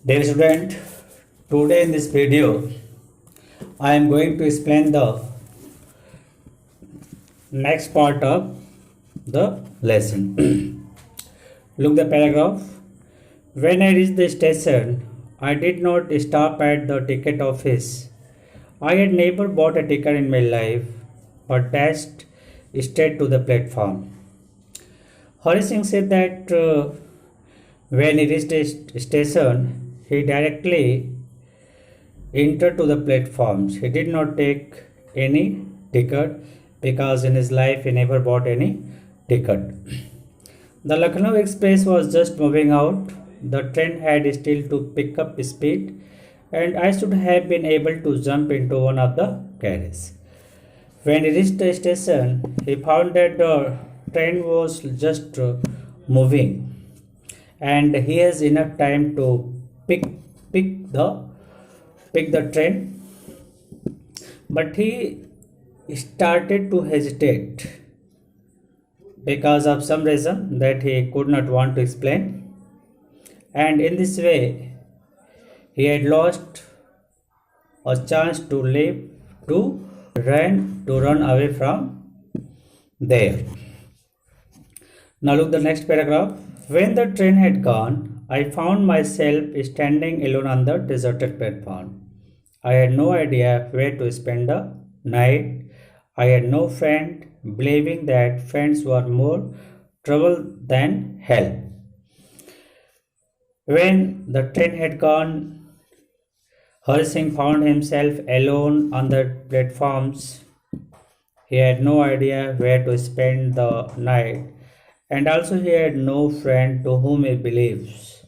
Dear student, today in this video, I am going to explain the next part of the lesson. Look the paragraph. When I reached the station, I did not stop at the ticket office. I had never bought a ticket in my life, but dashed straight to the platform. Hari Singh said that when he reached the station, he directly entered to the platforms. He did not take any ticket because in his life he never bought any ticket. The Lucknow Express was just moving out. The train had still to pick up speed, and I should have been able to jump into one of the carriages. When he reached the station, he found that the train was just moving, and he has enough time to pick pick the pick the train, but he started to hesitate because of some reason that he could not want to explain, and in this way he had lost a chance to live to run away from there. Now look the next paragraph. When the train had gone, I found myself standing alone on the deserted platform. I had no idea where to spend the night. I had no friend, believing that friends were more trouble than hell. When the train had gone, Har Singh found himself alone on the platforms. He had no idea where to spend the night, and also he had no friend to whom he believes,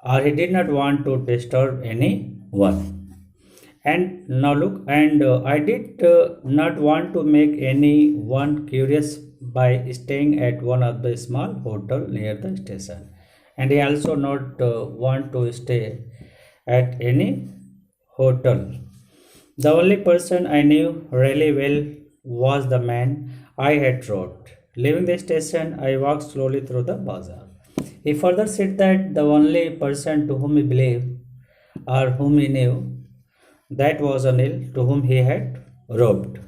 or he did not want to disturb anyone. And now look, and I did not want to make anyone curious by staying at one of the small hotel near the station, and he also not want to stay at any hotel. The only person I knew really well was the man I had rode. Leaving the station, I walked slowly through the bazaar. He further said that the only person to whom he believed or whom he knew, that was Anil, to whom he had robbed.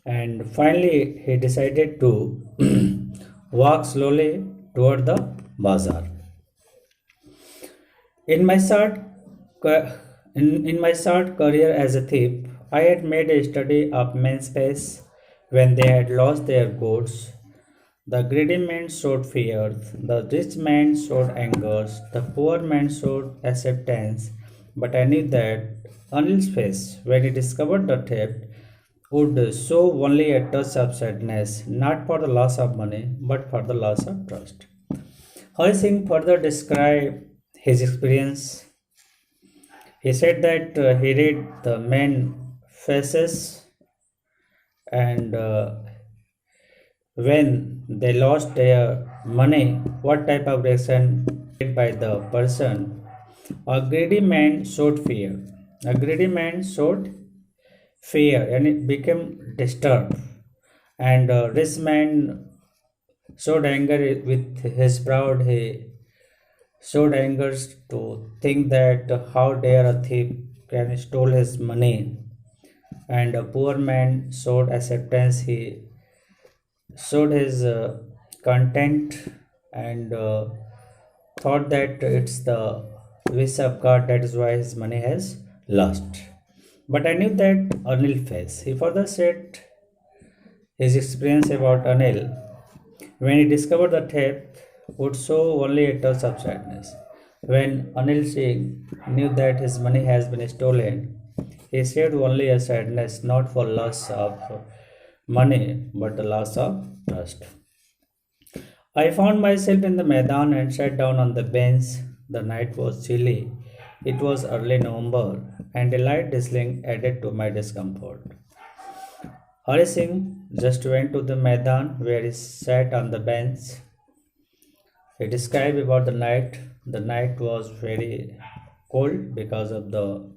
And finally, he decided to walk slowly toward the bazaar. In my short in my short career as a thief, I had made a study of men's face when they had lost their goods. The greedy man showed fear, the rich man showed anger, the poor man showed acceptance. But I knew that Anil's face, when he discovered the theft, would show only a touch of sadness, not for the loss of money, but for the loss of trust. Hari Singh further described his experience. He said that he read the men faces, and when they lost their money, what type of reaction by the person. A greedy man showed fear. A greedy man showed fear and it became disturbed. And a rich man showed anger with his proud. He showed anger to think that how dare a thief can steal his money. And a poor man showed acceptance. He showed his content and thought that it's the wish of God, that is why his money has lost. But I knew that Anil face. He further said his experience about Anil when he discovered the theft would show only a touch of sadness. When Anil Singh knew that his money has been stolen, he showed only a sadness not for loss of money but the loss of trust. I found myself in the Maidan and sat down on the bench. The night was chilly. It was early November, and a light drizzling added to my discomfort. Hari Singh just went to the Maidan where he sat on the bench. He described about the night. The night was very cold because of the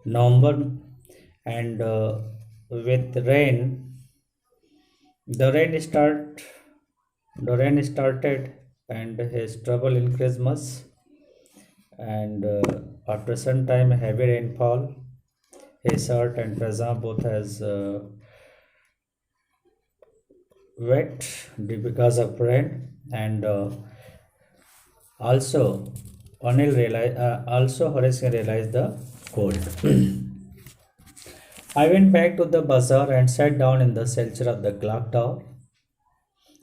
November, and with rain, the rain start the rain started, and his trouble increased much. and after some time heavy rainfall, his shirt and pajama both has wet because of rain, and also Horace realized the cold. I went back to the bazaar and sat down in the shelter of the clock tower.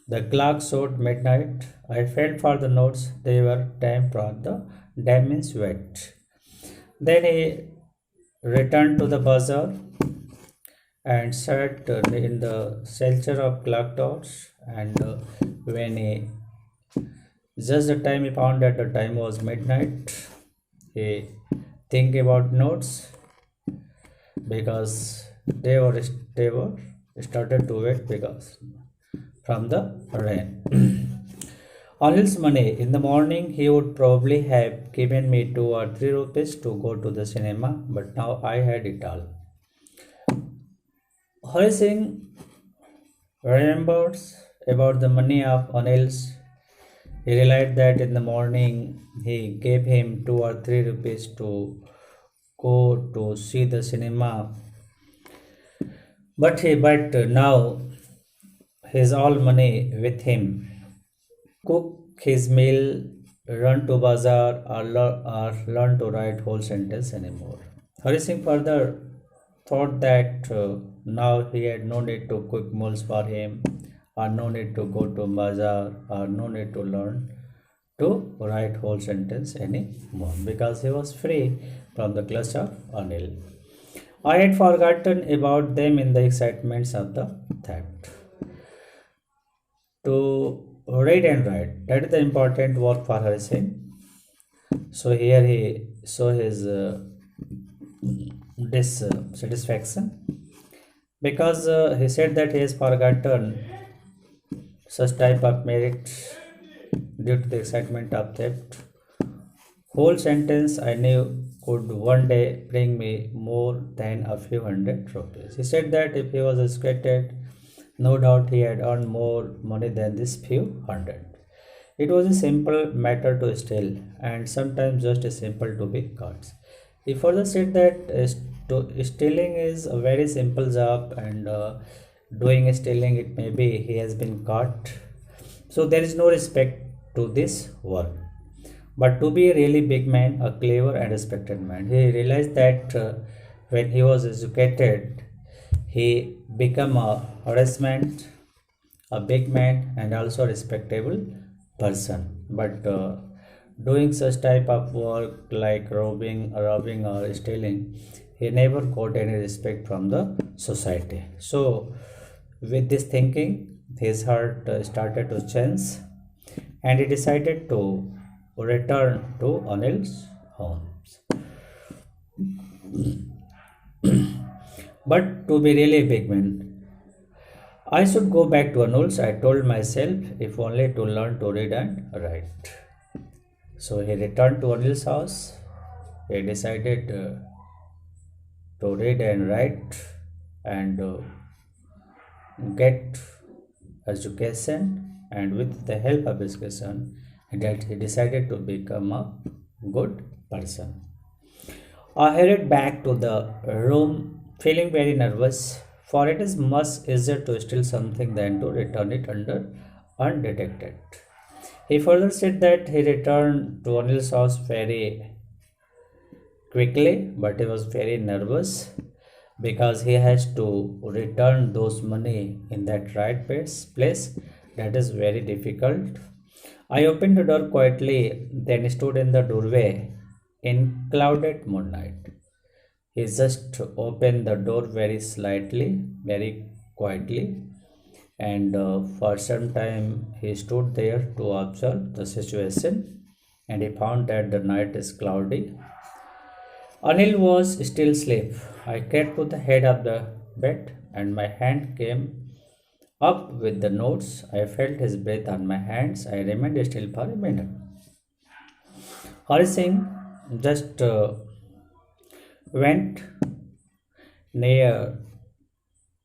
The clock showed midnight. I felt for the notes; they were damp on the damaged wet. Then he returned to the bazaar and sat in the shelter of clock towers. And when he just the time he found that the time was midnight, he think about notes because they were started to wet because from the rain. On his money in the morning, he would probably have given me 2 or 3 rupees to go to the cinema, but now I had it all. Hari Singh remembers about the money of Anil's. He realized that in the morning he gave him 2 or 3 rupees to go to see the cinema, but now his all money with him. Cook his meal, run to bazaar, or learn to write whole sentence anymore. Hari Singh further thought that now he had no need to cook meals for him, or no need to go to bazaar, or no need to learn to write whole sentence anymore because he was free from the clutch of Anil. I had forgotten about them in the excitements of the theft. To read and write, that is the important work for Hari Singh. So here he saw his dissatisfaction because he said that he has forgotten such type of merit due to the excitement of theft. Whole sentence I knew could one day bring me more than a few hundred rupees. He said that if he was educated, no doubt he had earned more money than this few hundred. It was a simple matter to steal, and sometimes just as simple to be caught. He further said that stealing is a very simple job, and doing stealing it may be he has been caught. So there is no respect to this work. But to be a really big man, a clever and respected man, he realized that when he was educated, he became a harassment, a big man, and also a respectable person. But doing such type of work like robbing or stealing, he never got any respect from the society. So, with this thinking, his heart started to change, and he decided to return to Anil's home. But to be really a big man, I should go back to Anul's, I told myself, if only to learn to read and write. So he returned to Anil's house. He decided to read and write and get education, and with the help of education, that he decided to become a good person. I hurried back to the room, feeling very nervous, for it is much easier to steal something than to return it undetected. He further said that he returned to Anil's house very quickly, but he was very nervous because he has to return those money in that right place. That is very difficult. I opened the door quietly, then stood in the doorway in clouded moonlight. He just opened the door very slightly, very quietly, and for some time he stood there to observe the situation. And he found that the night is cloudy. Anil was still asleep. I crept to the head of the bed, and my hand came up with the notes. I felt his breath on my hands. I remained still for a minute. Hari Singh just went near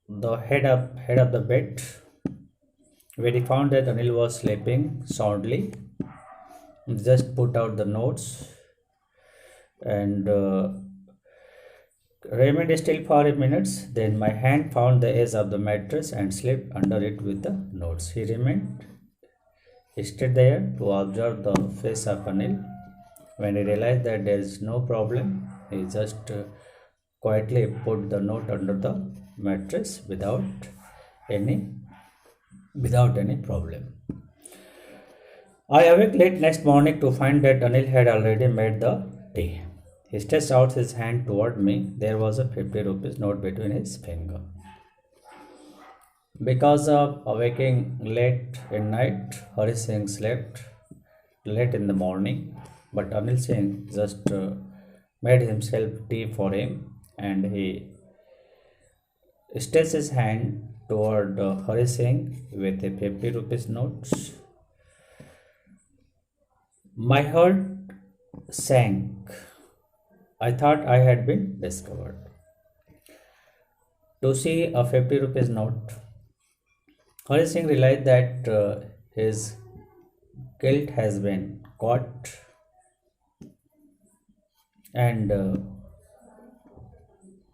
the head of the bed, where he found that Anil was sleeping soundly. Just put out the notes and remained still for a minute. Then my hand found the edge of the mattress and slipped under it with the notes. He remained stood there to observe the face of Anil. When he realized that there is no problem, he just quietly put the note under the mattress any without any problem. I awoke late next morning to find that Anil had already made the tea. He stretched out his hand toward me. There was a 50 rupees note between his fingers. Because of awaking late in night, Hari Singh slept late in the morning, but Anil Singh just made himself tea for him and he stretched his hand toward Hari Singh with a 50 rupees note. My heart sank. I thought I had been discovered. To see a 50 rupees note, Hari Singh realized that his guilt has been caught and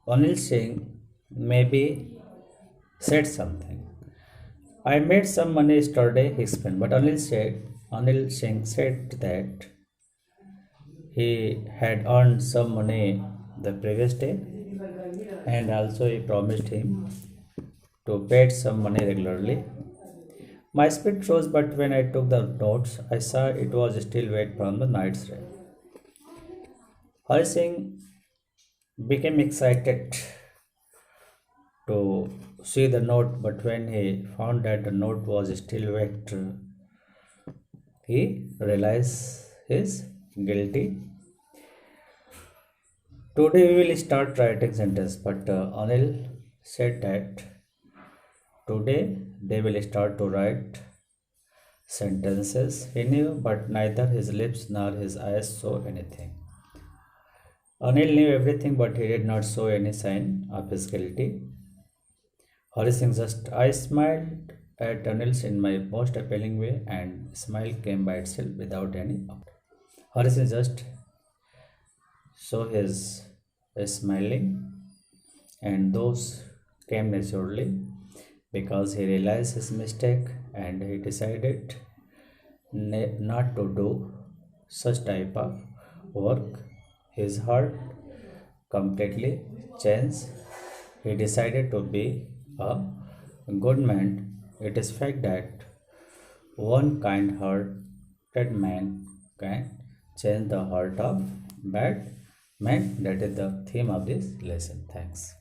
Anil Singh maybe said something. I made some money yesterday, he explained, but Anil Singh said that he had earned some money the previous day and also he promised him to pay some money regularly. My spirit rose, but when I took the notes, I saw it was still wet from the night's rain. Hari Singh became excited to see the note, but when he found that the note was still wet, he realized his guilty. Today we will start writing sentence, but Anil said that today they will start to write sentences. He knew, but neither his lips nor his eyes saw anything. Anil knew everything, but he did not show any sign of his guilty. Hari Singh just I smiled at Anil in my most appealing way, and smile came by itself without any. Hari Singh just saw his smiling, and those came naturally because he realized his mistake and he decided not to do such type of work. His heart completely changed. He decided to be a good man. It is fact that one kind hearted man can change the heart of bad man. That is the theme of this lesson. Thanks.